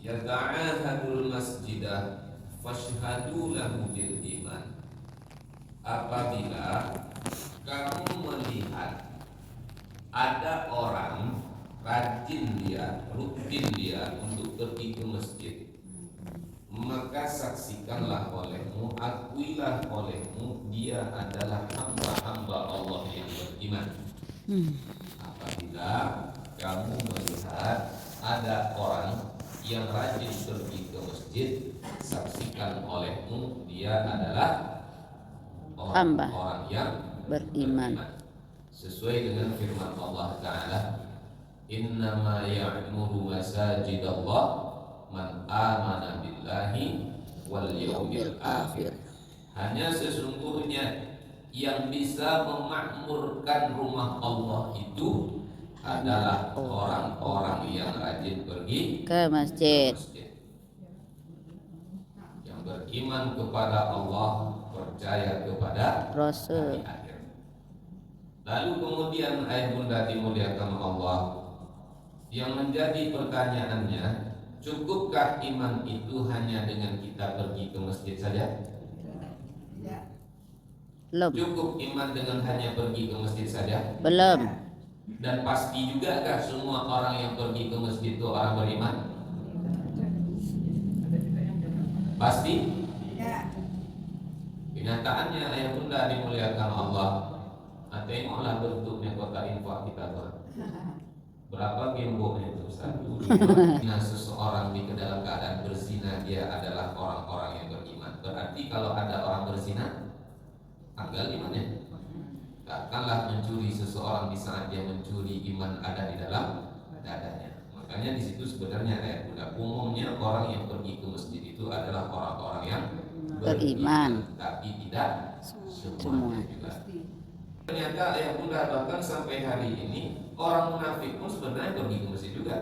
Yata'ahadul masjidah fashhadu lahu bil iman. Apabila kamu melihat ada orang rutin dia untuk pergi ke masjid, maka saksikanlah olehmu, akuilah olehmu, dia adalah hamba-hamba Allah yang beriman. Apabila kamu melihat ada orang yang rajin pergi ke masjid, saksikan olehmu, dia adalah orang yang beriman. Sesuai dengan firman Allah Ta'ala, innama ya'muru masajidallah man amana billahi wal yawmil akhir. Hanya sesungguhnya yang bisa memakmurkan rumah Allah itu adalah orang-orang yang rajin pergi ke masjid, yang beriman kepada Allah, percaya kepada Rasul. Lalu kemudian ayah bunda dimuliakan Allah, yang menjadi pertanyaannya, cukupkah iman itu hanya dengan kita pergi ke masjid saja? Belum. Cukup iman dengan hanya pergi ke masjid saja? Belum. Dan pasti juga kah semua orang yang pergi ke masjid itu orang beriman? Pasti? Kenyataannya ayah bunda dimuliakan Allah, tengoklah bentuknya kota infak kita tuh. Berapa gemboknya itu? 1, 2. Nah, seseorang di dalam keadaan berzina, dia adalah orang-orang yang beriman. Berarti kalau ada orang berzina, tanggal imannya. Takkanlah mencuri seseorang di saat dia mencuri, iman ada di dalam dadanya. Makanya di situ sebenarnya ayat bunda, umumnya orang yang pergi ke masjid itu adalah orang-orang yang beriman, tapi tidak semuanya juga. Ternyata ayat bunda bahkan sampai hari ini orang munafik pun sebenarnya pergi ke masjid juga.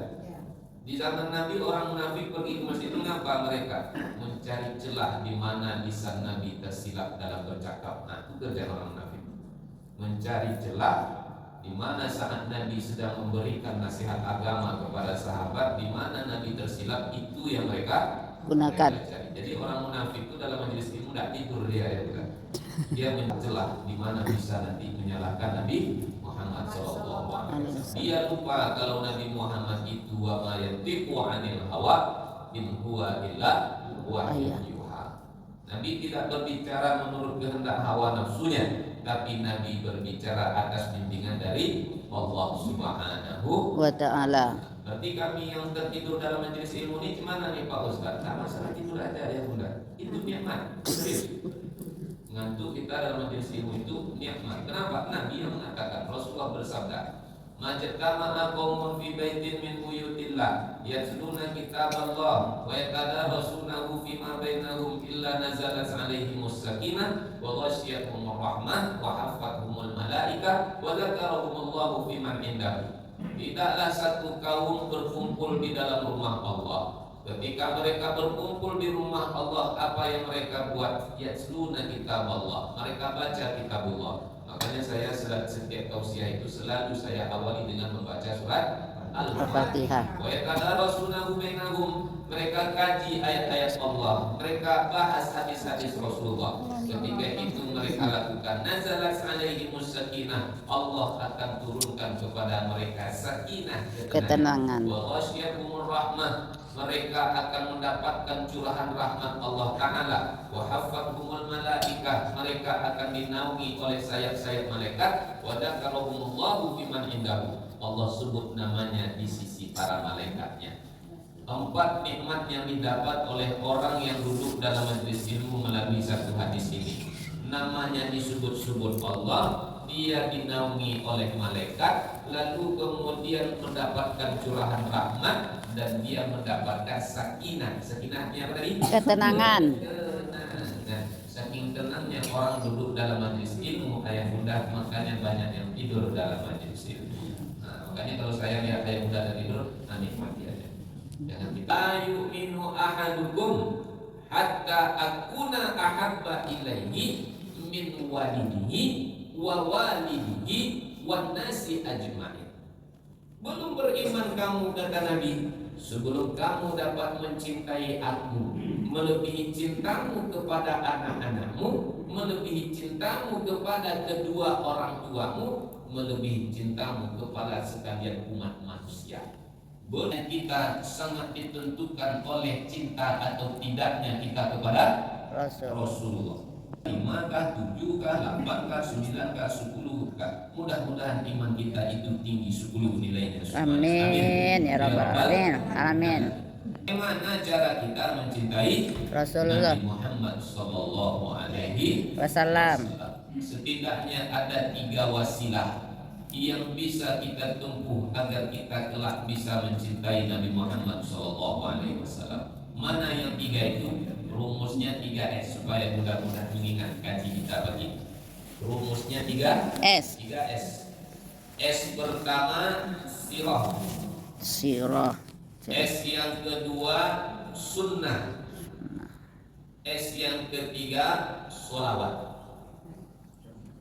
Di zaman Nabi orang munafik pergi ke masjid itu mengapa mereka? Mencari celah di mana lisan Nabi tersilap dalam bercakap. Nah, itu kerja orang munafik. Mencari celah di mana saat Nabi sedang memberikan nasihat agama kepada sahabat, di mana Nabi tersilap, itu yang mereka gunakan. Jadi orang munafik itu dalam majelis ilmu tidak tidur dia, ya bukan? Dia mencelah di mana bisa nanti menyalahkan Nabi Muhammad SAW. Dia lupa kalau Nabi Muhammad itu wa ma yantiqu 'anil hawa in huwa illa wahyun yuha. Nabi tidak berbicara menurut kehendak hawa nafsunya, tapi Nabi berbicara atas bimbingan dari Allah Subhanahu wa Ta'ala. Berarti kami yang tertidur dalam majelis ilmu ini gimana nih Pak Ustaz? Tak masalah, tidur aja ya bunda. Itu nikmat. Ngantuk kita dalam majelis ilmu itu nikmat. Kenapa? Nabi yang mengatakan, Rasulullah bersabda, majtama'a qaumun fi baitin min buyutillah yatluna kitaballah wa yatadarasunahu fima bainahum illa nazalat 'alaihimus sakinah wa ghasyiyatuhumur rahmah wa hafathumul malaikah wa dzakarahumullahu fiman indahu. Tidaklah satu kaum berkumpul di dalam rumah Allah. Ketika mereka berkumpul di rumah Allah, apa yang mereka buat? Yatluna kitaballah, mereka baca kitabullah. Makanya saya setiap tausiah itu selalu saya awali dengan membaca surat Al-Fatihah. Wa yatadarasunahu bainahum, mereka kaji ayat-ayat Allah, mereka bahas hadis-hadis Rasulullah. Ketika itu mereka lakukan nazalat 'alaihimus sakinah, Allah akan turunkan kepada mereka sakinah, ketenangan. Wa ghasyiyatuhumur rahmah, mereka akan mendapatkan curahan rahmat Allah Ta'ala. Wa hafathumul malaikah, mereka akan dinaungi oleh sayap-sayap malaikat. Wa dzakarahumullahu biman indahu, Allah sebut namanya di sisi para malaikatnya. 4 nikmat yang didapat oleh orang yang duduk dalam majelis ilmu melalui satu hadis ini. Namanya disebut-sebut Allah, dia dinaungi oleh malaikat, lalu kemudian mendapatkan curahan rahmat, dan dia mendapatkan sakinah. Sakinahnya apa tadi? Ketenangan. Saking saking tenangnya orang duduk dalam majelis ilmu ayah bunda, makanya banyak yang tidur dalam majelis ilmu. Nah, makanya kalau saya lihat ayah bunda dan tidur, nikmati aja. Jangan kita yu'minu ahadukum hatta akuna ahabba ilaihi min walidihi wa walidihi wan nasi ajma'in. Belum beriman kamu, kata Nabi, sebelum kamu dapat mencintai aku melebihi cintamu kepada anak-anakmu, melebihi cintamu kepada kedua orang tuamu, melebihi cintamu kepada sekalian umat manusia. Boleh kita sangat ditentukan oleh cinta atau tidaknya kita kepada Rasulullah. 5 kah, 7 kah, 8 kah, 9 kah, 10 kah. Mudah-mudahan iman kita itu tinggi 10 nilainya. Amin ya rabbal alamin. Amin. Bagaimana cara kita mencintai Rasulullah Nabi Muhammad sallallahu alaihi wasallam? Setidaknya ada 3 wasilah yang bisa kita tempuh agar kita kelak bisa mencintai Nabi Muhammad sallallahu alaihi wasallam. Mana yang 3 itu? Rumusnya 3S supaya mudah-mudahan mengingat kaji kita pagi. Rumusnya 3S. S pertama sirah. S yang kedua sunnah. S yang ketiga sholawat.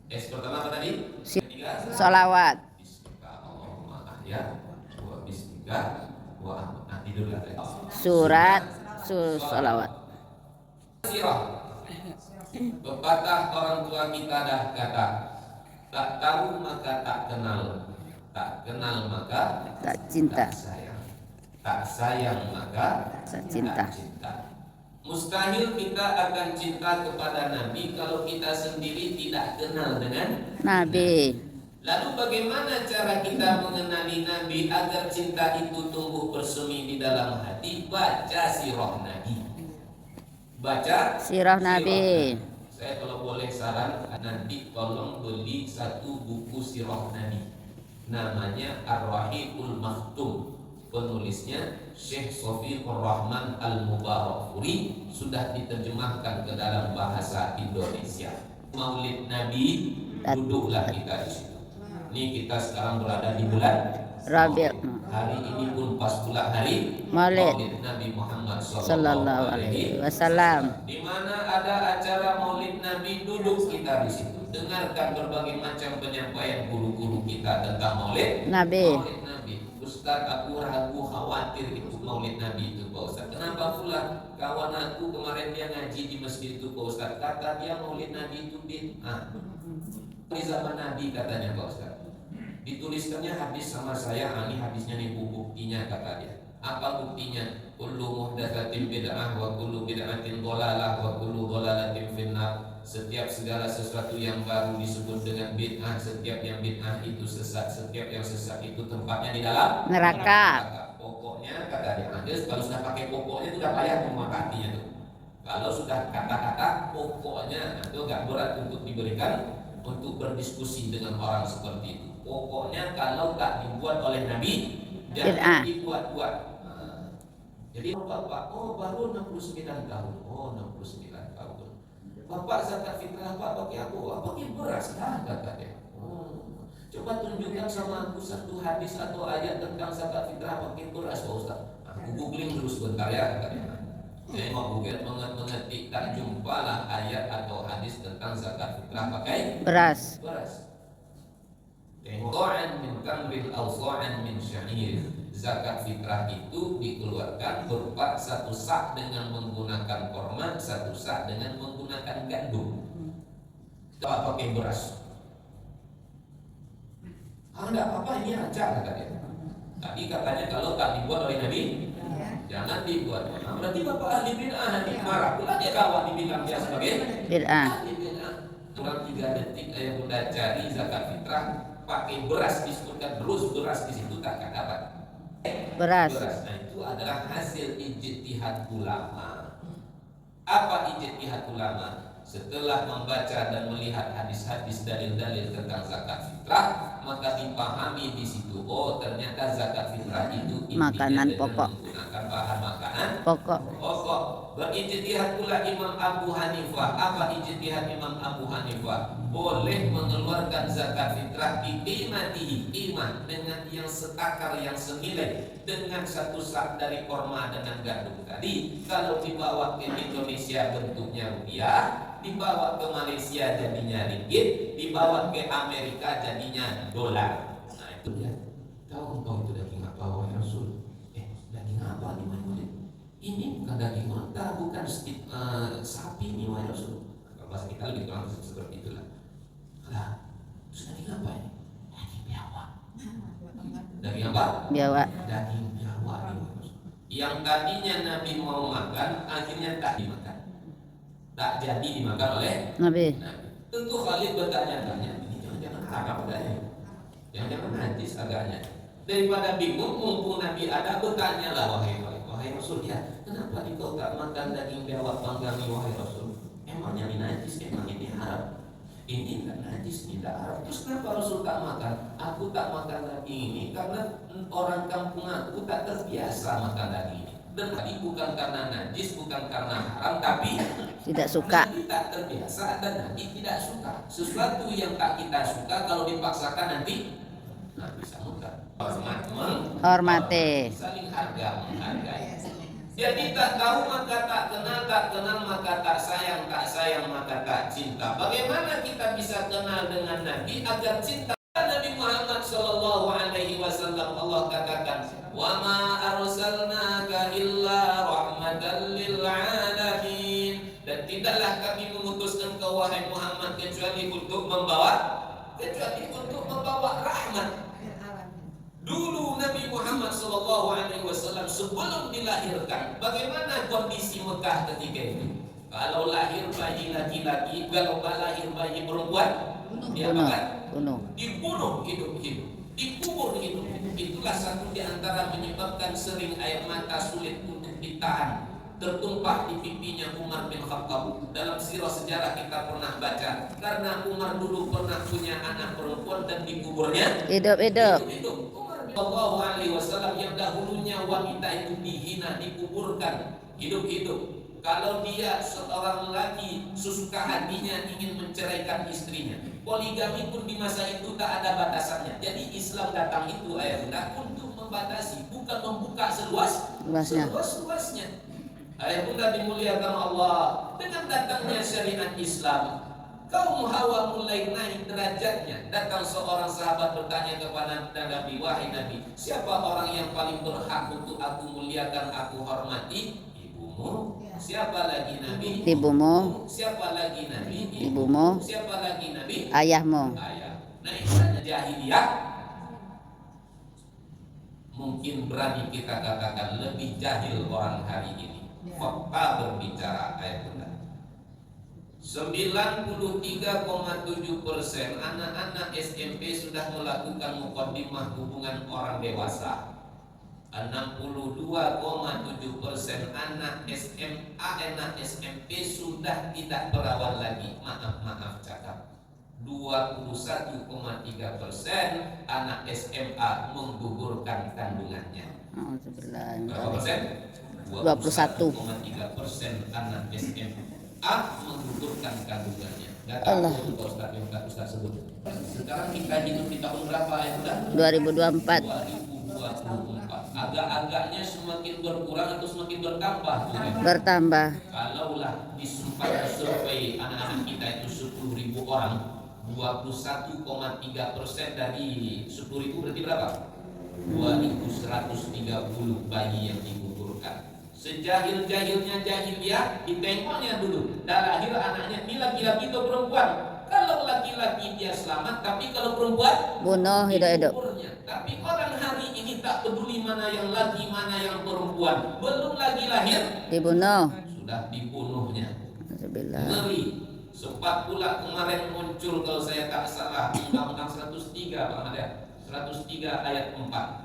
S pertama apa tadi? Ketiga Sholawat. Bismillahirrahmanirrahim. Ya, wa bismillah wa tidur lagi. Surat sholawat. Sirah. Pepatah orang tua kita dah kata, tak tahu maka tak kenal, tak kenal maka Tak cinta, tak sayang maka tak cinta. Mustahil kita akan cinta kepada Nabi kalau kita sendiri tidak kenal dengan Nabi. Lalu bagaimana cara kita mengenali Nabi agar cinta itu tumbuh bersemi di dalam hati? Baca sirah Nabi. Baca Sirah Nabi. Saya kalau boleh saran, nanti tolong beli 1 buku sirah Nabi. Namanya Ar-Rahiqul Maktum. Penulisnya Syekh Sofiqur Rahman Al-Mubarakfuri, sudah diterjemahkan ke dalam bahasa Indonesia. Maulid Nabi, duduklah kita di situ. Ini kita sekarang berada di bulan Rabi'. Hari ini pun pas pula hari Maulid Nabi Muhammad sallallahu alaihi wasallam. Di mana ada acara Maulid Nabi, duduk kita di situ. Dengarkan berbagai macam penyampaian guru-guru kita tentang Maulid Nabi. Ustaz, aku ragu, khawatir ikut Maulid Nabi itu Pak Ustaz. Kenapa pula? Kawan aku kemarin dia ngaji di masjid itu Pak Ustaz, kata dia Maulid Nabi itu bid'ah. Di zaman Nabi katanya Pak Ustaz. Dituliskannya hadis sama saya, ini hadisnya nih buktinya kata dia. Apa buktinya? Kullu muhdatsatin bid'ah wa kullu bid'atin dhalalah wa kullu dhalalatin finnar. Setiap segala sesuatu yang baru disebut dengan bid'ah, setiap yang bid'ah itu sesat, setiap yang sesat itu tempatnya di dalam neraka. Pokoknya kata dia, kalau sudah pakai pokoknya itu udah payah memakatinya tuh. Kalau sudah kata-kata pokoknya itu gak berat untuk diberikan untuk berdiskusi dengan orang seperti itu. Pokoknya kalau tak dibuat oleh Nabi, jangan dibuat-buat. Jadi Bapak, baru 69 tahun. 69 tahun. Bapak zakat fitrah Pak pakai aku? Pakai beras kan kata dia. Coba tunjukkan sama aku satu hadis atau ayat tentang zakat fitrah pakai beras Pak Ustaz. Aku googling dulu sebentar ya kata dia. Saya mau google mengetik, tak jumpalah ayat atau hadis tentang zakat fitrah pakai beras. So'an min tamrin aw so'an min sya'ir. Zakat fitrah itu dikeluarkan berupa 1 sak dengan menggunakan korma, 1 sak dengan menggunakan gandum. Tak pakai beras. Enggak apa-apa, ini aja kata dia. Tadi katanya kalau tak dibuat oleh Nabi, jangan dibuat. Berarti Bapak ahli bid'ah, marah pula dia kawan dibilang dia sebagai bid'ah. Kurang 3 detik saya udah cari zakat fitrah pakai beras, disebutkan terus beras di situ tak dapat. Beras. Nah itu adalah hasil ijtihad ulama. Apa ijtihad ulama? Setelah membaca dan melihat hadis-hadis dalil-dalil tentang zakat fitrah, maka dipahami di situ, ternyata zakat fitrah itu makanan pokok. menggunakan bahan makanan Pokok. pokok. Berijtihad pula Imam Abu Hanifah. Apa ijtihad Imam Abu Hanifah? Boleh mengeluarkan zakat fitrah di qimatihi, qimah dengan yang setakar, yang senilai dengan satu sak dari korma dengan gandum tadi. Kalau dibawa ke Indonesia bentuknya rupiah, dibawa ke Malaysia jadinya ringgit, dibawa ke Amerika jadinya dolar. Nah itu dia. Tahu engkau itu daging apa wahai Rasul? Daging apa nih wahai? Ini bukan daging unta, bukan sapi nih wahai Rasul. Kalau bahasa kita lebih kurang seperti itulah. Lah, terus daging apa ini? Daging biawak. Daging apa? Biawak. Daging biawak nih wahai Rasul. Yang tadinya Nabi mau makan, akhirnya tak dimakan. Tak jadi dimakan oleh Nabi. Nabi. Tentu Khalid bertanya-tanya, ini jangan-jangan haram agaknya, jangan-jangan najis agaknya. Daripada bingung, mumpung Nabi ada, bertanyalah wahai Rasul, ya kenapa engkau tak makan daging biawak panggang wahai Rasul? Emangnya ini najis, emang ini haram? Ini enggak najis, ini enggak haram. Terus kenapa Rasul tak makan? Aku tak makan daging ini karena orang kampung aku tak terbiasa makan daging ini. Dan tadi bukan karena najis, bukan karena haram, tapi Tidak suka. Nabi tak terbiasa dan Nabi tidak suka. Sesuatu yang tak kita suka kalau dipaksakan nanti bisa mudah. Hormati. Saling harga menghargai. Jadi tak tahu maka tak kenal maka tak sayang maka tak cinta. Bagaimana kita bisa kenal dengan Nabi agar cinta Nabi Muhammad sallallahu alaihi wasallam? Allah katakan, "Wa ma arsalnaka illa rahmatan lil alamin." Dan tidaklah kami mengutus engkau wahai Muhammad kecuali untuk membawa rahmat. Dulu Nabi Muhammad SAW sebelum dilahirkan, bagaimana kondisi Mekah ketika itu? Kalau lahir bayi laki-laki, kalau lahir bayi perempuan, dibunuh hidup-hidup, dikubur hidup-hidup. Itulah satu di antara menyebabkan sering air mata sulit untuk ditahan, tertumpah di pipinya Umar bin Khattab. Dalam sirah sejarah kita pernah baca, karena Umar dulu pernah punya anak perempuan dan dikuburnya hidup-hidup. Sallallahu alaihi wasallam yang dahulunya wanita itu dihina, dikuburkan hidup-hidup. Kalau dia seorang lelaki sesuka hatinya ingin menceraikan istrinya, poligami pun di masa itu tak ada batasannya. Jadi Islam datang itu ayah untuk membatasi, bukan membuka seluas-luasnya. Ayah bunda dimuliakan Allah, dengan datangnya syariat Islam, kaum Hawa mulai naik derajatnya. Datang seorang sahabat bertanya kepada Nabi, "Wahai Nabi, siapa orang yang paling berhak untuk aku muliakan, aku hormati?" "Ibumu." "Siapa lagi Nabi?" "Ibumu." "Siapa lagi Nabi?" "Ibumu." "Siapa lagi Nabi?" "Ayahmu." Ayah. Nah, istilahnya jahiliyah. Mungkin berani kita katakan lebih jahil orang hari ini. Fakta berbicara ayat bunda. 93,7% anak-anak SMP sudah melakukan muqaddimah hubungan orang dewasa. 62,7% anak SMA, anak SMP sudah tidak perawan lagi. Maaf cakap. 21,3% anak SMA menggugurkan kandungannya. Berapa persen? 21,3% anak SMA menggugurkan kandungannya. Allah. Ustaz sebut. Sekarang kita hidup di tahun berapa ya? 2024. 2024. Agak-agaknya semakin berkurang atau semakin bertambah? Bertambah. Kalaulah disumpah survei anak-anak kita itu 10.000 orang, 21,3% dari 10.000 berarti berapa? 2.130 bayi yang digugurkan. Sejahil-jahilnya jahiliyah, ditengoknya dulu. Dan lahir anaknya, ini laki-laki atau perempuan? Kalau laki-laki dia selamat, tapi kalau perempuan bunuh hidup-hidup. Tapi orang hari ini tak peduli mana yang laki, mana yang perempuan. Belum lagi lahir, dibunuh. Sudah dibunuhnya. Alhamdulillah. Ngeri. Sempat pula kemarin muncul kalau saya tak salah Undang-Undang 103 Pak Mada, 103 ayat 4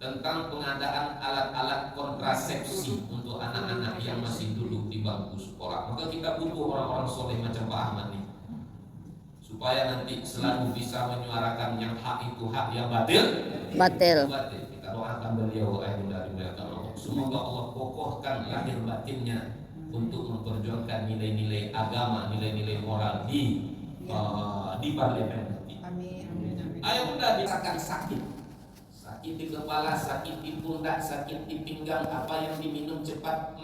tentang pengadaan alat-alat kontrasepsi untuk anak-anak yang masih duduk di bangku sekolah. Maka kita butuh orang-orang soleh macam Pak Ahmad nih, supaya nanti selalu bisa menyuarakan yang hak itu hak, yang batil. Kita Kita doakan beliau ayahanda dimuliakan Allah. Semoga Allah kokohkan lahir batinnya untuk memperjuangkan nilai-nilai agama, nilai-nilai moral di parlemen nanti. Ayahanda dirasakan sakit di kepala, sakit di pundak, sakit di pinggang, apa yang diminum cepat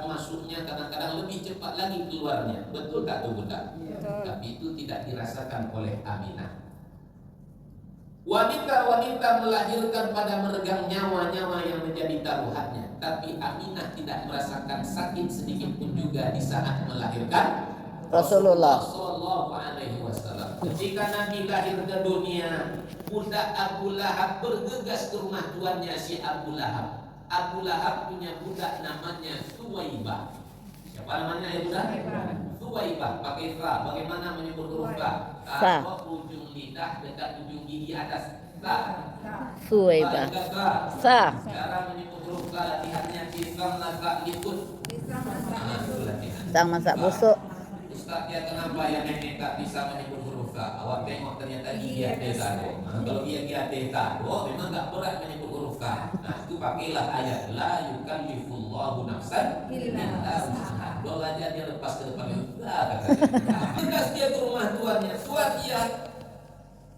masuknya, kadang-kadang lebih cepat lagi keluarnya. Betul tak tuh Bunda? Tapi itu tidak dirasakan oleh Aminah. Wanita-wanita melahirkan pada meregang nyawa-nyawa yang menjadi taruhannya, tapi Aminah tidak merasakan sakit sedikit pun juga di saat melahirkan Rasulullah Sallallahu Alaihi Wasallam. Ketika Nabi lahir ke dunia, budak Abu Lahab bergegas ke rumah tuannya si Abu Lahab. Abu Lahab punya budak namanya Thuwaibah. Siapa namanya ya budak? Thuwaibah. Pakai fa. Bagaimana menyebut huruf fa? Taruh ujung lidah dekat ujung gigi atas. Ta. Thuwaibah. Sa. Cara menyebut huruf fa latihannya kisam naga liput. Sang masak busuk. Ustaz, ya kenapa ya nenek tak bisa menyebut huruf K? Awak tengok ternyata gigi ade tado. Kalau gigi ade tado memang tak berat menyebut huruf K. Nah itu pakailah ayat la yukallifullahu nafsan illa wus'aha. Doa aja dia lepas ke depan. Tegas dia ke rumah tuannya. Tuan ya,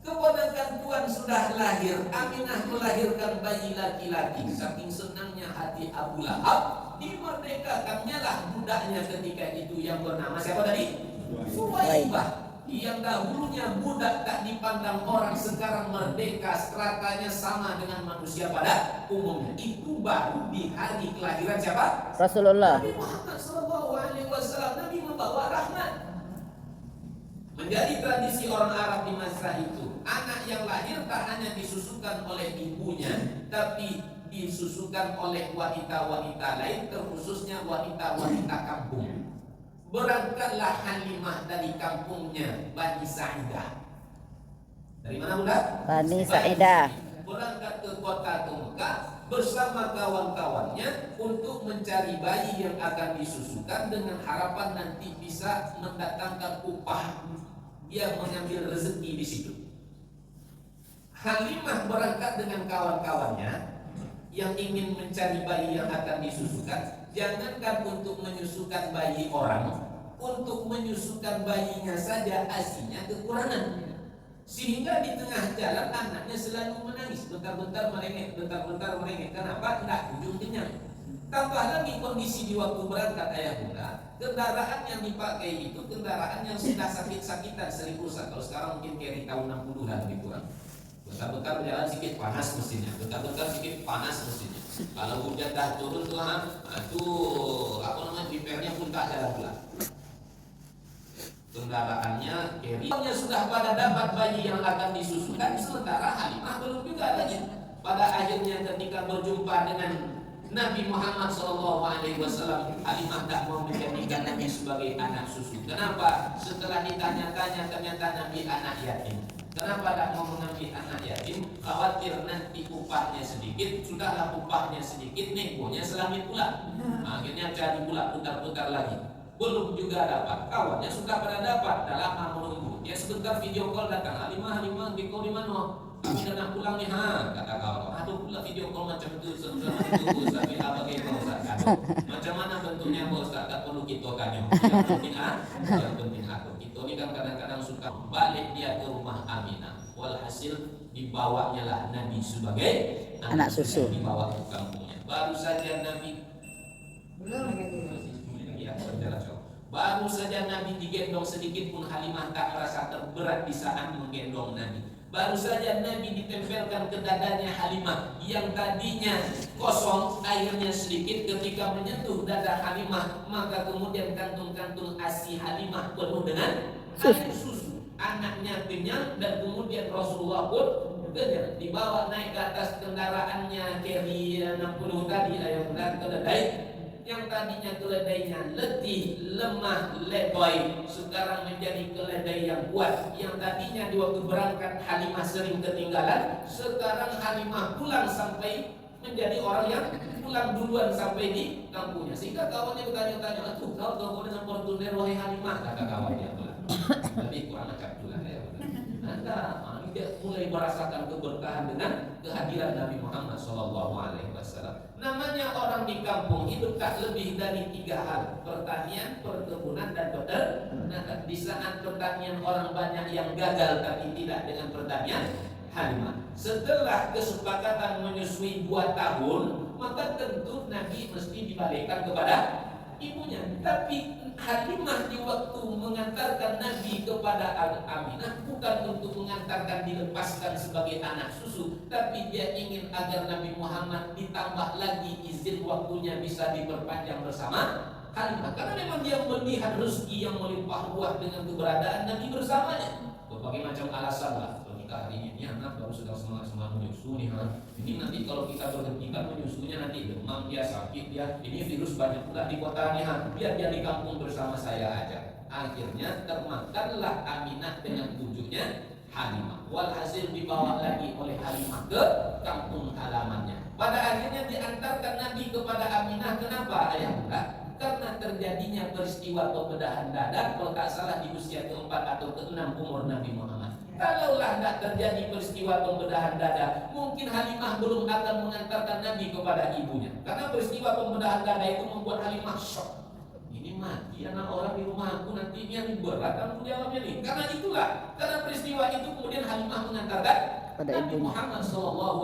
keponakan tuan sudah lahir. Aminah melahirkan bayi laki-laki. Saking senangnya hati Abu Lahab, dimerdekakannya lah budaknya ketika itu yang bernama siapa tadi? Thuwaibah. Yang dahulunya budak tak dipandang orang, sekarang merdeka, stratanya sama dengan manusia pada umumnya. Itu baru di hari kelahiran siapa? Rasulullah. Nabi Muhammad SAW. Nabi membawa rahmat. Menjadi tradisi orang Arab di masa itu, anak yang lahir tak hanya disusukan oleh ibunya, tapi disusukan oleh wanita-wanita lain, terkhususnya wanita-wanita kampung. Berangkatlah Halimah dari kampungnya Bani Sa'idah. Dari mana Bunda? Bani Sa'idah. Berangkat ke kota Mekah bersama kawan-kawannya untuk mencari bayi yang akan disusukan dengan harapan nanti bisa mendatangkan upah. Dia mengambil rezeki di situ. Halimah berangkat dengan kawan-kawannya yang ingin mencari bayi yang akan disusukan. Jangankan untuk menyusukan bayi orang, untuk menyusukan bayinya saja asinya kekurangan. Sehingga di tengah jalan anaknya selalu menangis, bentar-bentar merengek, bentar-bentar merengek. Kenapa? Tidak kunjung kenyang. Tambah lagi kondisi di waktu berangkat ayah bunda, kendaraan yang dipakai itu kendaraan yang sudah sakit-sakitan, sering rusak. Kalau sekarang mungkin kayak di tahun 60-an lebih kurang. Bentar-bentar berjalan sedikit panas mesinnya, bentar-bentar sedikit panas mesinnya. Kalau hujan dah turun tuh, bimpernya pun tak ada pula. Kendaraannya carry-nya sudah pada dapat bayi yang akan disusukan, sementara Halimah belum juga lagi. Pada akhirnya ketika berjumpa dengan Nabi Muhammad SAW, Halimah tak mau menjadikan Nabi sebagai anak susu. Kenapa? Setelah ditanya-tanya ternyata Nabi anak yatim. Kenapa tak mau mengambil anak yatim? Khawatir nanti upahnya sedikit, sudahlah upahnya sedikit, negonya selami pula. Akhirnya cari pula, putar-putar lagi. Belum juga dapat, kawannya sudah pada dapat, dah lama menunggu. Ya sebentar video call datang, Halimah, kau di mana? Kami dah nak pulang nih, kata kawan. Aduh pula video call macam itu, Ustaz, tapi apa kau Ustaz? Macam mana bentuknya Ustaz? Tak perlu kita tanya. Yang penting aku. Kita ni kan kadang-kadang suka balik dia ke rumah Aminah. Walhasil dibawanya lah Nabi sebagai anak susu. Dibawa ke kampungnya. Baru saja Nabi Baru saja Nabi digendong sedikit pun Halimah tak merasa terberat di saat menggendong Nabi. Baru saja Nabi ditempelkan ke dadanya Halimah yang tadinya kosong, airnya sedikit. Ketika menyentuh dada Halimah, maka kemudian kantung-kantung ASI Halimah penuh dengan air susu. Anaknya kenyang dan kemudian Rasulullah pun kenyang. Dibawa naik ke atas kendaraannya Carry 60 tadi yang benar keledai, yang tadinya keledainya letih, lemah, letoy, sekarang menjadi keledai yang kuat. Yang tadinya di waktu berangkat Halimah sering ketinggalan, sekarang Halimah pulang sampai menjadi orang yang pulang duluan sampai di kampungnya. Sehingga kawannya bertanya-tanya, "Tuh, kau dengan Fortuner wahai Halimah?" Kata kawannya. Lebih kurang macam itulah ya. Anda dia mulai merasakan keberkahan dengan kehadiran Nabi Muhammad SAW. Namanya orang di kampung hidup tak lebih dari 3 hal: pertanian, perkebunan, dan peternakan. Di saat pertanian orang banyak yang gagal tapi tidak dengan pertanian, Halimah. Setelah kesepakatan menyusui 2 tahun, maka tentu Nabi mesti dibalikkan kepada ibunya. Tapi Halimah di waktu mengantarkan Nabi kepada Aminah bukan untuk mengantarkan dilepaskan sebagai anak susu, tapi dia ingin agar Nabi Muhammad ditambah lagi izin waktunya bisa diperpanjang bersama Halimah, karena memang dia melihat rezeki yang melimpah ruah dengan keberadaan Nabi bersamanya. Berbagai macam alasan lah. Kita hari ini anak baru sedang semangat menyusu nih, ini nanti kalau kita berhentikan menyusunya nanti demam dia, sakit dia, ini virus banyak pula di kota nih, biar dia di kampung bersama saya aja. Akhirnya termakanlah Aminah dengan tunjuknya Halimah. Walhasil dibawa lagi oleh Halimah ke kampung halamannya. Pada akhirnya diantarkan Nabi kepada Aminah. Kenapa ayah bunda? Karena terjadinya peristiwa pembedahan dada, kalau tak salah di usia ke-4 atau ke-6 umur Nabi Muhammad. Kalaulah tidak terjadi peristiwa pembedahan dada, mungkin Halimah belum akan mengantarkan Nabi kepada ibunya. Karena peristiwa pembedahan dada itu membuat Halimah shock. Ini mati anak orang di rumahku, nanti ini yang berat tanggung jawabnya nih. Karena itulah, karena peristiwa itu kemudian Halimah mengantarkan pada Nabi Muhammad SAW.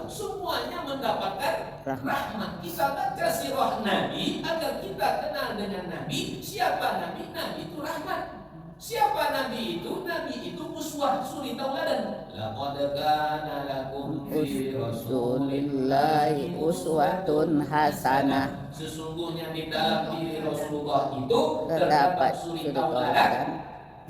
Semuanya mendapatkan rahmat. Kita baca sirah Nabi agar kita kenal dengan Nabi. Siapa Nabi? Nabi itu rahmat. Siapa Nabi itu? Nabi itu uswah, suri tauladan. Laqad kana lakum fi Rasulillahi uswatun hasanah. Sesungguhnya di dalam diri Rasulullah itu terdapat suri tauladan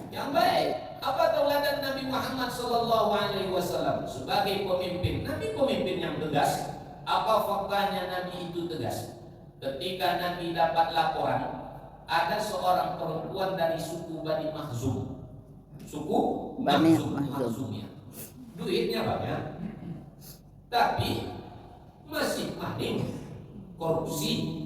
yang baik. Apa tauladan Nabi Muhammad SAW sebagai pemimpin? Nabi pemimpin yang tegas. Apa faktanya Nabi itu tegas? Ketika Nabi dapat laporan ada seorang perempuan dari suku Bani Makhzum, suku Bani Makhzum ya. Duitnya banyak, tapi masih maling, korupsi.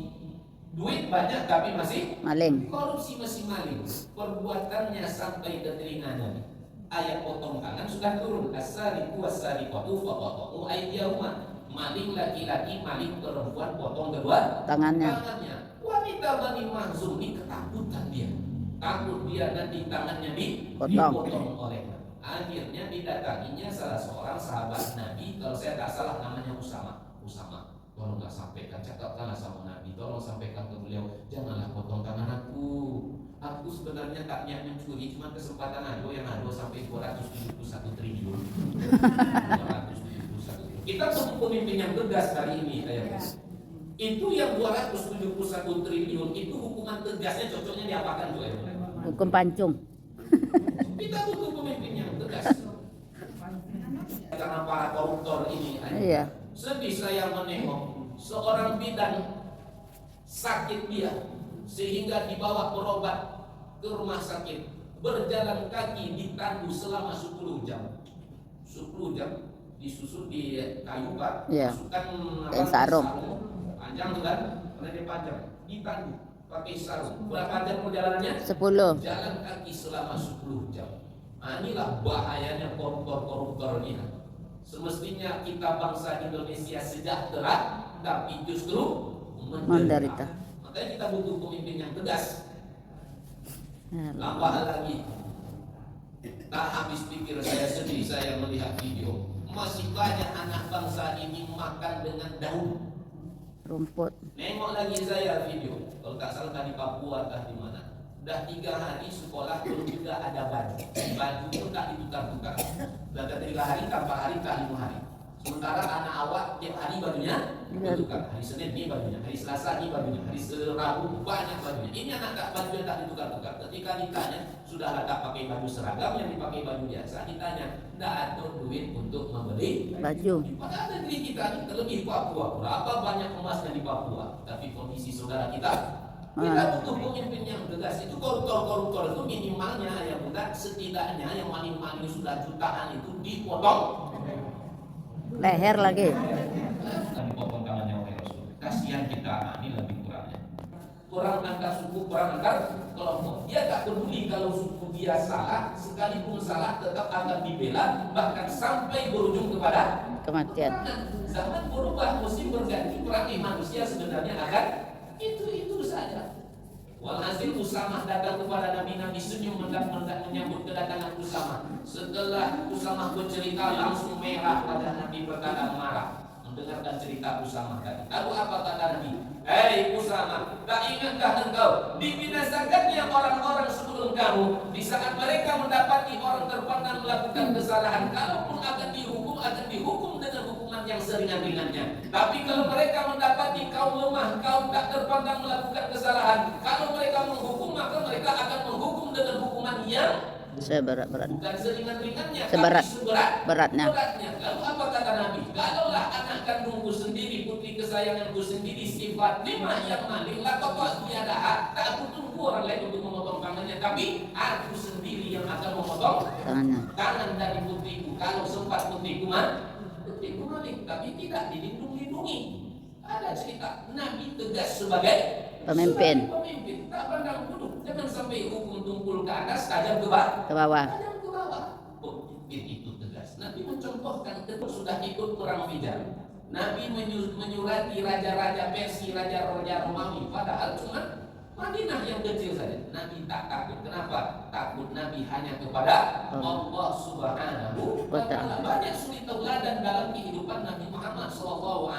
Duit banyak tapi masih maling, korupsi, masih maling. Perbuatannya sampai ke telinga Nabi. Ayat potong tangan sudah turun. As-sariqu was-sariqatu faqatu aydiyahuma. Maling laki-laki, maling perempuan, potong kedua tangannya. Wanita Bani Makhzum ini ketakutan dia. Takut dia nanti tangannya dipotong olehnya. Akhirnya didatanginya salah seorang sahabat Nabi, kalau saya tak salah namanya Usama. Tolonglah sampaikan, cakapkanlah sama Nabi, tolong sampaikan ke beliau, janganlah potong tangan aku. Aku sebenarnya tak niat mencuri, cuma kesempatan ado yang ado sampai 271 triliun. 271 triliun. Kita pemimpin yang tegas hari ini, ayah. Itu yang 271 triliun itu hukuman tegasnya cocoknya diapakan tuh ya? Hukum pancung. Kita butuh pemimpin yang tegas. Karena para koruptor ini, iya. Sedih saya menengok seorang bidan sakit dia sehingga dibawa berobat ke rumah sakit, berjalan kaki ditandu selama 10 jam. 10 jam disusun di kayu pak, iya. Masukkan sarung. Panjang kan, karena dia panjang, ditandu pakai sarung. Berapa jam perjalanannya? 10. Jalan kaki selama 10 jam. Nah, inilah bahayanya koruptor ini. Semestinya kita bangsa Indonesia sejahtera, tapi justru menderita. Makanya kita butuh pemimpin yang tegas. Tambah lagi, tak habis pikir saya sedih saya melihat video. Masih banyak anak bangsa ini makan dengan daun rumput. Nengok lagi saya video, kalau tak salah tadi Papua atau di mana. Udah 3 hari sekolah belum juga ada baju pun tak ditukar-tukar. Udah 3 hari tambah hari tak 5 hari. Sementara anak awak tiap hari bajunya ditukar. Hari Senin ini bajunya, hari Selasa ini bajunya, hari Rabu banyak bajunya. Ini anak tak baju yang tak ditukar-tukar. Ketika ditanya sudah tak pakai baju seragam yang dipakai baju biasa, ditanya tidak ada duit untuk membeli baju. Padahal negeri kita ini terlebih Papua. Berapa banyak emasnya di Papua, tapi kondisi saudara kita butuh pemimpin yang tegas. Itu koruptor itu minimalnya ya bunda, setidaknya yang maling-maling sudah jutaan itu dipotong leher lagi. Dipotong tangannya oleh Rasul. Kasihan kita, ini lebih kurangnya. perang antar suku, perang antar kelompok. Dia tak peduli kalau suku dia salah, sekalipun salah tetap akan dibela, bahkan sampai berujung kepada Kematian. peperangan. Zaman berubah, musim berganti, perangai manusia sebenarnya akan itu saja. Walhasil Usamah datang kepada Nabi, Nabi senyum mendapat menyambut kedatangan Usamah. Setelah Usamah bercerita, langsung merah wajah Nabi, berkata marah mendengarkan cerita Usamah tadi. Lalu apa kata Nabi? Hei Usamah, tak ingatkah engkau dibinasakannya orang-orang sebelum kamu di saat mereka mendapati orang terpandang melakukan kesalahan, kalaupun akan dihukum dengan hukuman yang seringan-ringannya. Tapi kalau mereka mendapati kaum lemah, kaum tak terpandang melakukan kesalahan, kalau mereka menghukum, maka mereka akan menghukum dengan hukuman yang Seberat-berat. bukan seringan-ringannya, Seberat. tapi Beratnya. Lalu apa kata Nabi? Kalaulah anak kandungku sendiri, putri kesayanganku sendiri, si Fatimah yang maling, lakau tiada, tak aku tunggu orang lain untuk memotong tangannya, tapi aku sendiri yang akan memotong tangan dari putriku. Kalau sempat putriku maling, tapi tidak dilindungi. Ada cerita Nabi tegas sebagai Pemimpin. Tak pandang bulu. Jangan sampai hukum tumpul ke atas, tajam ke bawah. Ke bawah. Pemimpin itu tegas. Nabi mencontohkan ketika sudah ikut perang Fijar. Nabi menyurati raja-raja Persia, raja-raja Romawi, padahal cuma Madinah yang kecil saja. Nabi tak takut. Kenapa? Takut Nabi hanya kepada Allah Subhanahu wa Ta'ala. Banyak suri tauladan dalam kehidupan Nabi Muhammad SAW.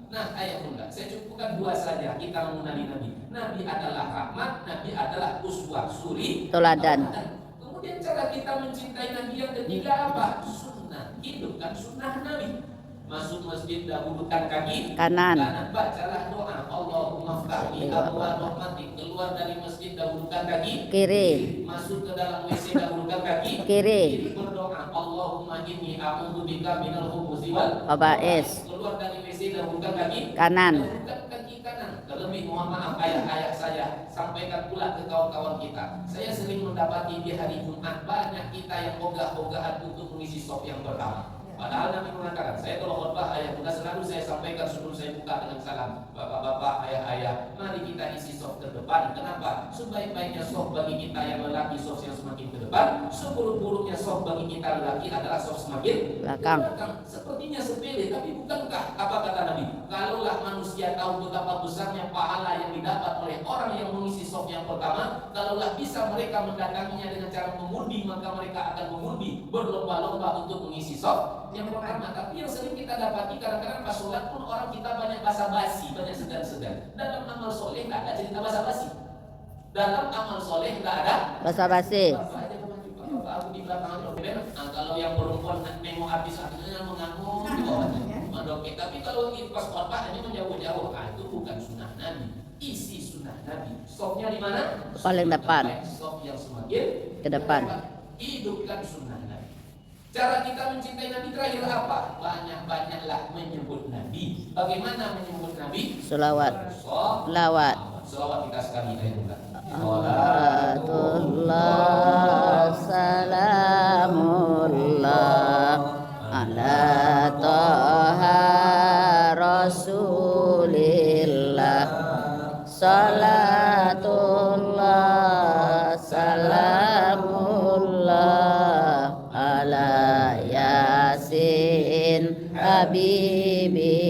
Nah, ayat bunda, saya cukupkan dua saja kita mengenali Nabi. Nabi adalah rahmat, Nabi adalah uswah, suri Teladan. Kemudian cara kita mencintai Nabi yang ketiga apa? Sunnah. Hidupkan sunnah Nabi. Masuk masjid dahulukan kaki Kanan. Bacalah doa Allahumma ftahli abwaab rahmatik. Keluar dari masjid dahulukan kaki Kiri. Masuk ke dalam WC dahulukan kaki Kiri. Berdoa Allahumma inni a'udzubika minal khubuthi wal Khaba'is. Keluar dari WC dahulukan kaki Kanan. Dahulukan kaki kanan. Terlebih mohon maaf ayah-ayah saya, sampaikan pula ke kawan-kawan kita. Saya sering mendapati di hari Jumat banyak kita yang ogah-ogahan untuk mengisi sop yang pertama. Padahal Nabi mengatakan, saya kalau khotbah ayah bunda selalu saya sampaikan sebelum saya buka dengan salam, bapak-bapak, ayah-ayah, mari kita isi soft ke depan. Kenapa? Sebaik-baiknya soft bagi kita yang lelaki, soft yang semakin ke depan. Seburuk-buruknya soft bagi kita lelaki adalah soft semakin belakang. Sepertinya sepele, tapi bukankah apa kata Nabi? Kalaulah manusia tahu betapa besarnya pahala yang didapat oleh orang yang mengisi soft yang pertama, kalaulah bisa mereka mendatanginya dengan cara mengundi, maka mereka akan mengundi berlomba-lomba untuk mengisi soft yang pertama. Tapi yang sering kita dapati kadang-kadang pas sholat pun orang kita banyak basa-basi, banyak segan-segan. Dalam amal soleh nggak ada cerita basa-basi. Dalam amal soleh nggak ada Basa-basi. Aku di belakang kalau yang perempuan nengok habis artinya mengangguk di bawahnya mendoket. Tapi kalau pas khotbah hanya menjauh-jauh, itu bukan sunnah Nabi. Isi sunnah Nabi. Stopnya di mana? Paling depan. Stop yang semakin Ke depan. Hidupkan sunnah Nabi. Cara kita mencintai Nabi terakhir apa? Banyak-banyaklah menyebut Nabi. Bagaimana menyebut Nabi? Selawat. Lawat. Selawat kita sekali ayo. Salatullah salamullah ala taha rasulillah. Salatullah salamullah ala yasin habibillah.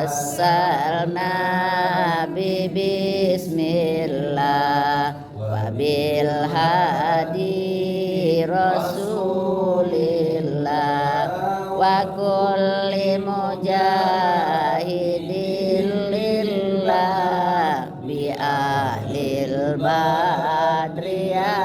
Assalna bismillah wa bil hadi rasulillah wa kulli mujahidin lillah bi ahlil badri ya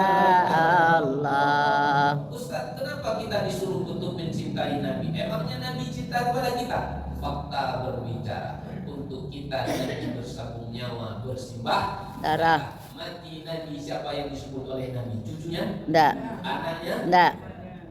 Allah. Ustaz, kenapa kita disuruh untuk mencintai Nabi? Emangnya Nabi cinta kepada kita? Fakta berbicara untuk kita Nabi bersabung nyawa bersimbah Darah. Mati Nabi siapa yang disebut oleh Nabi? Cucunya? Enggak. Anaknya? Enggak.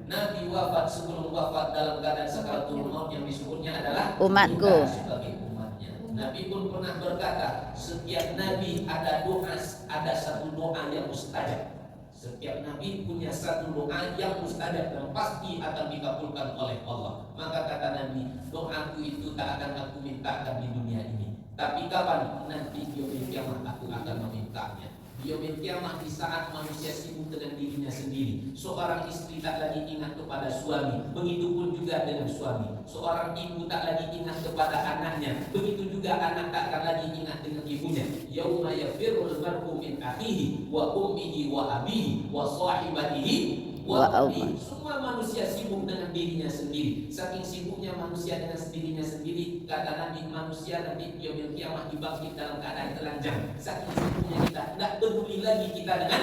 Nabi wafat sebelum wafat dalam keadaan sakaratul maut yang disebutnya adalah Umatku. kita sebagai umatnya. Nabi pun pernah berkata, setiap Nabi ada doa, ada satu doa yang mustajab. Setiap Nabi punya satu doa yang mustajab dan pasti akan dikabulkan oleh Allah. Maka kata Nabi, doaku itu tak akan aku mintakan di dunia ini. Tapi kapan? Nanti di yaumil kiamah aku akan memintanya. Di yaumil kiamah, di saat manusia sibuk dengan dirinya sendiri. Seorang istri tak lagi ingat kepada suami, begitupun juga dengan suami. Seorang ibu tak lagi ingat kepada anaknya, begitu juga anak tak akan lagi ingat dengan ibunya. Yauma yafirrul mar'u min akhihi wa ummihi wa abihi wa sahibatihi wa ummihi. Semua manusia sibuk dengan dirinya sendiri. Saking sibuknya manusia dengan dirinya sendiri, kata Nabi, manusia nanti di yaumil kiamah dibangkit dalam keadaan telanjang. Saking sibuknya kita, tidak peduli lagi kita dengan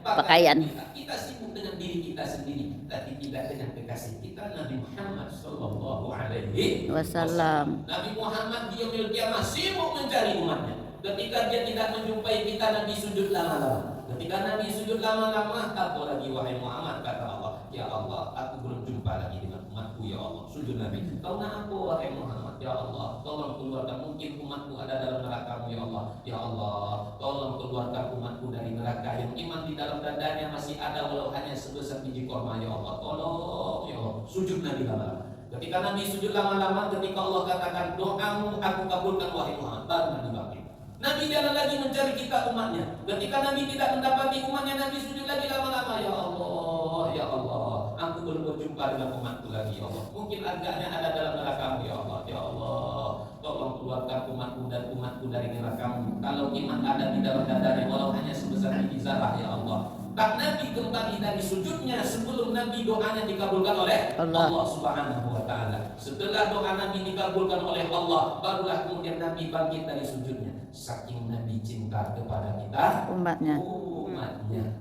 pakaian. Kita sibuk dengan diri kita sendiri, tapi tidak dengan kekasih kita Nabi Muhammad Sallallahu Alaihi Wasallam. Nabi Muhammad di yaumil kiamah sibuk mencari umatnya. Ketika dia tidak menjumpai kita, Nabi sujud lama-lama. Ketika Nabi sujud lama-lama, apa lagi wahai Muhammad, kata Allah, ya Allah, aku belum jumpa lagi dengan umatku, ya Allah. Sujud Nabi. Karena aku wahai Muhammad, ya Allah, tolong keluarkan, mungkin umatku ada dalam neraka-Mu, ya Allah. Ya Allah, tolong keluarkan umatku dari neraka. Yang iman di dalam dadanya masih ada walau hanya sebesar biji korma, ya Allah. Tolong, ya Allah. Sujud Nabi lama-lama. Ketika Nabi sujud lama-lama, ketika Allah katakan doamu aku kabulkan wahai Muhammad, baru Nabi bangkit. Nabi jalan lagi mencari kita umatnya. Ketika Nabi tidak mendapati umatnya, Nabi sujud lagi lama-lama. Ya Allah, ya Allah, aku belum berjumpa dengan umatku lagi, ya Allah. Mungkin agaknya ada dalam neraka-Mu, ya Allah. Ya Allah, tolong keluarkan umatku dan umatku dari neraka-Mu. Kalau iman ada di dalam dadanya, walau hanya sebesar biji zarah, ya Allah. Tak Nabi kembali dari sujudnya sebelum Nabi doanya dikabulkan oleh Allah Subhanahu wa Ta'ala. Setelah doa Nabi dikabulkan oleh Allah, barulah kemudian Nabi bangkit dari sujudnya. Saking Nabi cinta kepada kita umatnya,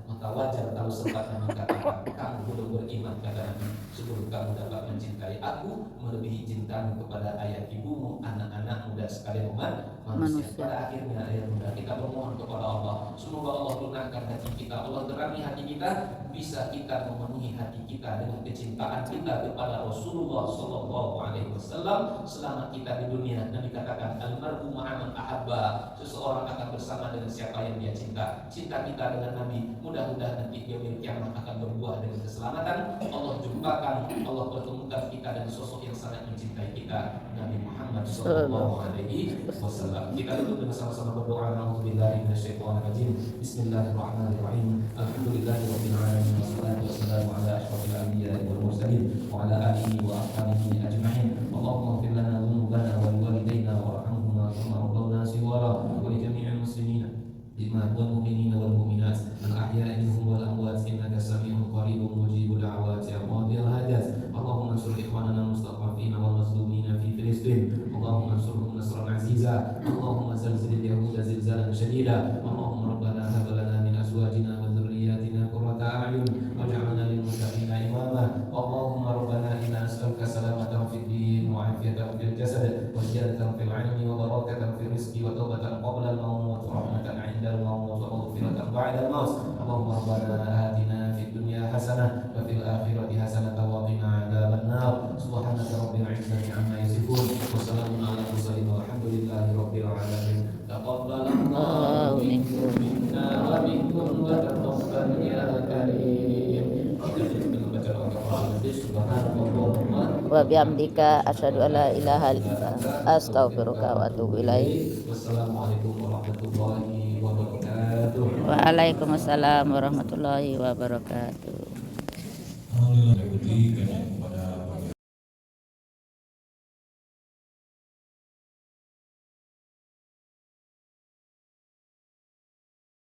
maka wajar kalau sempat Nabi katakan, kamu belum beriman, kata Nabi, sebelum kamu dapat mencintai aku melebihi cintamu kepada ayah ibumu, anak-anakmu dan sekalian umat manusia. Pada akhirnya ayat muda kita bermohon kepada Allah, semoga Allah lunakkan hati kita, Allah terangi hati kita, bisa kita memenuhi hati kita dengan kecintaan kita kepada Rasulullah Sallallahu Alaihi Wasallam selama kita di dunia. Nabi katakan, almarhum ma'aman ahabba, seseorang akan bersama dengan siapa yang dia cinta. Cinta kita dengan Nabi mudah-mudahan nanti yaumil kiamah akan berbuah dengan keselamatan. Allah jumpakan, Allah pertemukan kita dengan sosok yang sangat mencintai kita, Nabi Muhammad Sallallahu Alaihi Wasallam. Kita duduk dengan sama-sama berdoa. A'udzubillahi minasyaitonirrajim. Bismillahirrahmanirrahim. Alhamdulillahirabbil alamin wassalatu wassalamu ala asyrofil anbiya'i wal mursalin wa ala alihi wa ashabihi ajma'in. Allahumma ighfir lana dhunubana wa liwalidayna warhamhuma kama rabbawna shighara wa li jami'il muslimin wal mu'minina wal mu'minat al-ahya'i minhum wal amwat innaka sami'un qaribun mujibud da'awati ya qadil hajat. Allahumma ansur ikhwanana al-mustad'afina wal mazlumina fi Filistin. Allahumma ansurhum nasran aziza. Allahumma zalzil al-yahuda zilzalan shadida. Allahumma rabbana hab lana min azwajina wa dhurriyyatina qurrata a'yun waj'alna lil muttaqina imama. Allahumma rabbana inna nas'aluka salamatan fid din wa 'afiyatan fil jasad wa ziyadatan fil 'ilmi wa barakatan fil rizqi wa tawbatan qabla al-maut wa rahmatan 'inda al-maut wa maghfiratan ba'da al-maut. Allahumma rabbana atina fid dunya hasanah wa fil akhirati hasanah wa qina 'adzabannar. Subhanaka rabbil 'izzati 'amma yasifun wa salamun 'alal mursalin walhamdulillahi rabbil alamin. Taqabbalallahu minna wa minkum wa taqabbal ya karim. Wa bihamdika asyhadu an la ilaha illa anta astaghfiruka wa atubu ilaik. Wassalamualaikum warahmatullahi wabarakatuh. Waalaikumsalam warahmatullahi wabarakatuh.